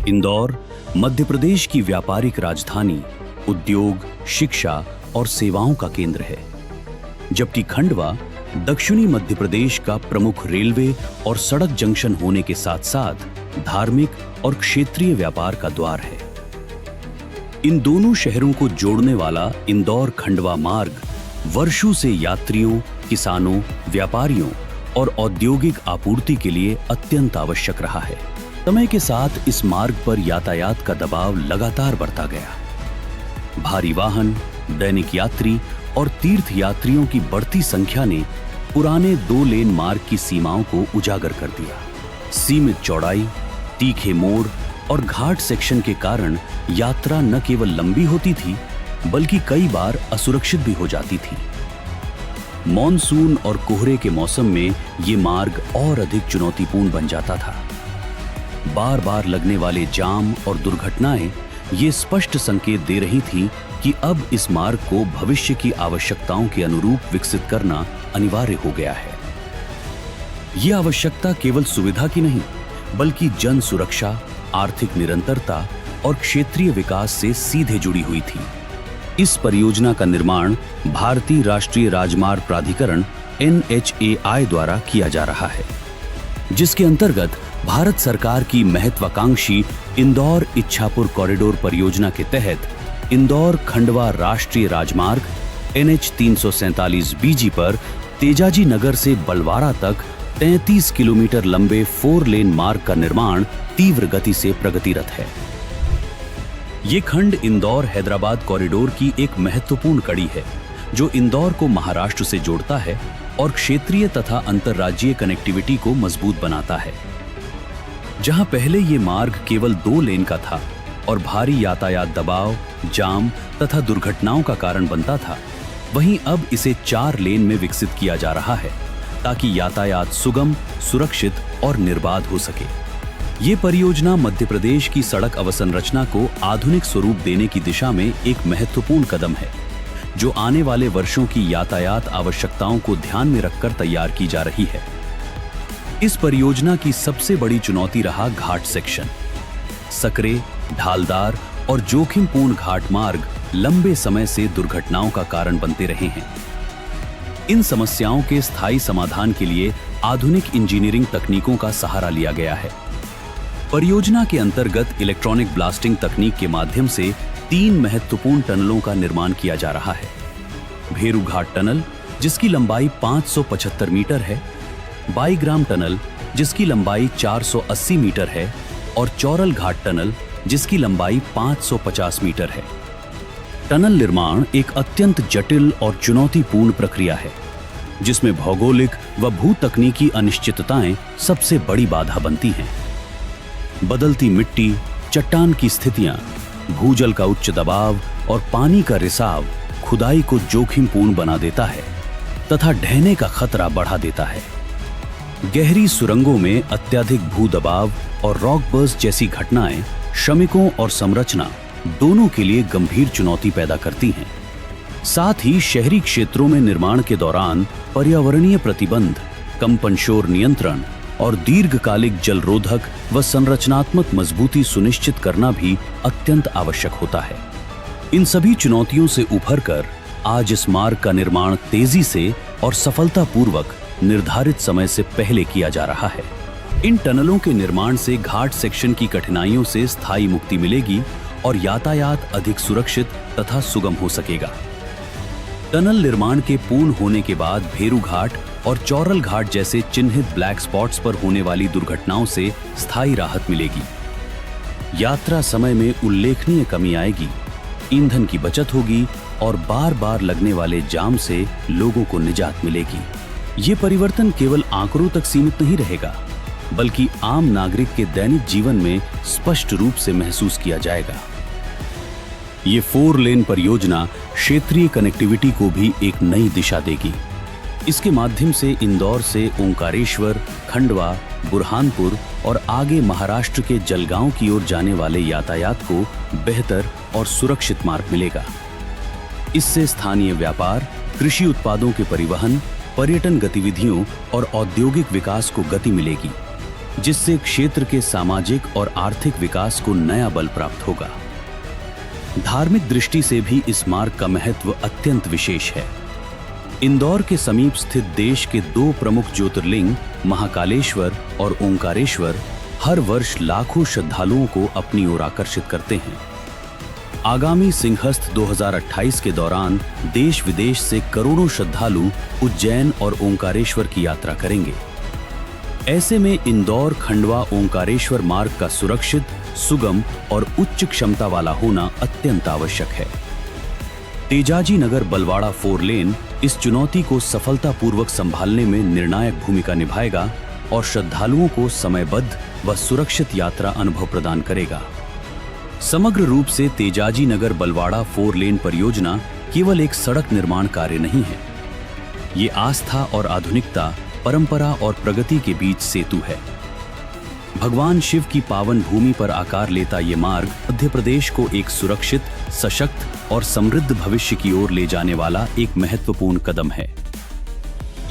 इंदौर मध्य प्रदेश की व्यापारिक राजधानी, उद्योग, शिक्षा और सेवाओं का केंद्र है, जबकि खंडवा दक्षिणी मध्य प्रदेश का प्रमुख रेलवे और सड़क जंक्शन होने के साथ साथ धार्मिक और क्षेत्रीय व्यापार का द्वार है। इन दोनों शहरों को जोड़ने वाला इंदौर खंडवा मार्ग वर्षों से यात्रियों, किसानों, व्यापारियों और औद्योगिक आपूर्ति के लिए अत्यंत आवश्यक रहा है। समय के साथ इस मार्ग पर यातायात का दबाव लगातार बढ़ता गया। भारी वाहन, दैनिक यात्री और तीर्थ यात्रियों की बढ़ती संख्या ने पुराने 2 लेन मार्ग की सीमाओं को उजागर कर दिया। सीमित चौड़ाई, तीखे मोड़ और घाट सेक्शन के कारण यात्रा न केवल लंबी होती थी, बल्कि कई बार असुरक्षित भी हो जाती थी। मॉनसून और कोहरे के मौसम में ये मार्ग और अधिक चुनौतीपूर्ण बन जाता था। बार बार लगने वाले जाम और दुर्घटनाएं ये स्पष्ट संकेत दे रही थी कि अब इस मार्ग को भविष्य की आवश्यकताओं के अनुरूप विकसित करना अनिवार्य हो गया है। ये आवश्यकता केवल सुविधा की नहीं, बल्कि जन सुरक्षा, आर्थिक निरंतरता और क्षेत्रीय विकास से सीधे जुड़ी हुई थी। इस परियोजना का निर्माण भारतीय राष्ट्रीय राजमार्ग प्राधिकरण NHAI द्वारा किया जा रहा है, जिसके अंतर्गत भारत सरकार की महत्वाकांक्षी इंदौर इच्छापुर कॉरिडोर परियोजना के तहत इंदौर खंडवा राष्ट्रीय राजमार्ग NH 347 BG पर तेजाजी नगर से बलवाड़ा तक 33 किलोमीटर लंबे 4 लेन मार्ग का निर्माण तीव्र गति से प्रगतिरत है। ये खंड इंदौर हैदराबाद कॉरिडोर की एक महत्वपूर्ण कड़ी है, जो इंदौर को महाराष्ट्र से जोड़ता है और क्षेत्रीय तथा अंतर्राज्यीय कनेक्टिविटी को मजबूत बनाता है। जहां पहले ये मार्ग केवल 2 लेन का था और भारी यातायात दबाव, जाम तथा दुर्घटनाओं का कारण बनता था, वहीं अब इसे 4 लेन में विकसित किया जा रहा है, ताकि यातायात सुगम, सुरक्षित और निर्बाध हो सके। ये परियोजना मध्य प्रदेश की सड़क अवसंरचना को आधुनिक स्वरूप देने की दिशा में एक महत्वपूर्ण कदम है, जो आने वाले वर्षों की यातायात आवश्यकताओं को ध्यान में रखकर तैयार की जा रही है। इस परियोजना की सबसे बड़ी चुनौती रहा घाट सेक्शन। सकरे, ढालदार और जोखिमपूर्ण घाट मार्ग लंबे समय से दुर्घटनाओं का कारण बनते रहे हैं। इन समस्याओं के स्थायी समाधान के लिए आधुनिक इंजीनियरिंग तकनीकों का सहारा लिया गया है। परियोजना के अंतर्गत इलेक्ट्रॉनिक ब्लास्टिंग तकनीक के माध्यम से 3 महत्वपूर्ण टनलों का निर्माण किया जा रहा है। भेरू घाट टनल, जिसकी लंबाई 575 मीटर है, बाईग्राम टनल, जिसकी लंबाई 480 मीटर है, और चौरल घाट टनल, जिसकी लंबाई 550 मीटर है। टनल निर्माण एक अत्यंत जटिल और चुनौतीपूर्ण प्रक्रिया है, जिसमें भौगोलिक व भू-तकनीकी अनिश्चितताएं सबसे बड़ी बाधा बनती हैं। बदलती मिट्टी, चट्टान की स्थितियां, भूजल का उच्च दबाव और पानी का रिसाव खुदाई को जोखिमपूर्ण बना देता है तथा ढहने का खतरा बढ़ा देता है। गहरी सुरंगों में अत्यधिक भू दबाव और रॉक बर्स्ट जैसी घटनाएं श्रमिकों और संरचना दोनों के लिए गंभीर चुनौती पैदा करती हैं। साथ ही शहरी क्षेत्रों में निर्माण के दौरान पर्यावरणीय प्रतिबंध, कंपन शोर नियंत्रण और दीर्घकालिक जलरोधक व संरचनात्मक मजबूती सुनिश्चित करना भी अत्यंत आवश्यक होता है। इन सभी चुनौतियों से उभरकर आज इस मार्ग का निर्माण तेजी से और सफलतापूर्वक निर्धारित समय से पहले किया जा रहा है। इन टनलों के निर्माण से घाट सेक्शन की कठिनाइयों से स्थायी मुक्ति मिलेगी और यातायात अधिक सुरक्षित तथा सुगम हो सकेगा। टनल निर्माण के पूर्ण होने के बाद भेरू घाट और चौरल घाट जैसे चिन्हित ब्लैक स्पॉट्स पर होने वाली दुर्घटनाओं से स्थायी राहत मिलेगी। यात्रा समय में उल्लेखनीय कमी आएगी, ईंधन की बचत होगी और बार बार लगने वाले जाम से लोगों को निजात मिलेगी। ये परिवर्तन केवल आंकड़ों तक सीमित नहीं रहेगा, बल्कि आम नागरिक के दैनिक जीवन में स्पष्ट रूप से महसूस किया जाएगा। ये 4 लेन परियोजना क्षेत्रीय कनेक्टिविटी को भी एक नई दिशा देगी। इसके माध्यम से इंदौर से ओंकारेश्वर, खंडवा, बुरहानपुर और आगे महाराष्ट्र के जलगांव की ओर जाने वाले यातायात को बेहतर और सुरक्षित मार्ग मिलेगा। इससे स्थानीय व्यापार, कृषि उत्पादों के परिवहन, पर्यटन गतिविधियों और औद्योगिक विकास को गति मिलेगी। जिससे क्षेत्र के सामाजिक और आर्थिक विकास को नया बल प्राप्त होगा। धार्मिक दृष्टि से भी इस मार्ग का महत्व अत्यंत विशेष है। इंदौर के समीप स्थित देश के 2 प्रमुख ज्योतिर्लिंग महाकालेश्वर और ओंकारेश्वर हर वर्ष लाखों श्रद्धालुओं को अपनी ओर आकर्षित करते हैं। आगामी सिंहस्थ 2028 के दौरान देश विदेश से करोड़ों श्रद्धालु उज्जैन और ओंकारेश्वर की यात्रा करेंगे। ऐसे में इंदौर खंडवा ओंकारेश्वर मार्ग का सुरक्षित, सुगम और उच्च क्षमता वाला होना अत्यंत आवश्यक है। तेजाजी नगर बलवाड़ा 4 लेन इस चुनौती को सफलतापूर्वक संभालने में निर्णायक भूमिका निभाएगा और श्रद्धालुओं को समयबद्ध व सुरक्षित यात्रा अनुभव प्रदान करेगा। समग्र रूप से तेजाजी नगर बलवाड़ा 4 लेन परियोजना केवल एक सड़क निर्माण कार्य नहीं है। ये आस्था और आधुनिकता, परंपरा और प्रगति के बीच सेतु है। भगवान शिव की पावन भूमि पर आकार लेता ये मार्ग मध्य प्रदेश को एक सुरक्षित, सशक्त और समृद्ध भविष्य की ओर ले जाने वाला एक महत्वपूर्ण कदम है।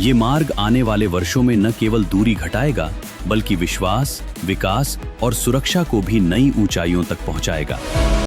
ये मार्ग आने वाले वर्षों में न केवल दूरी घटाएगा, बल्कि विश्वास, विकास और सुरक्षा को भी नई ऊंचाइयों तक पहुंचाएगा।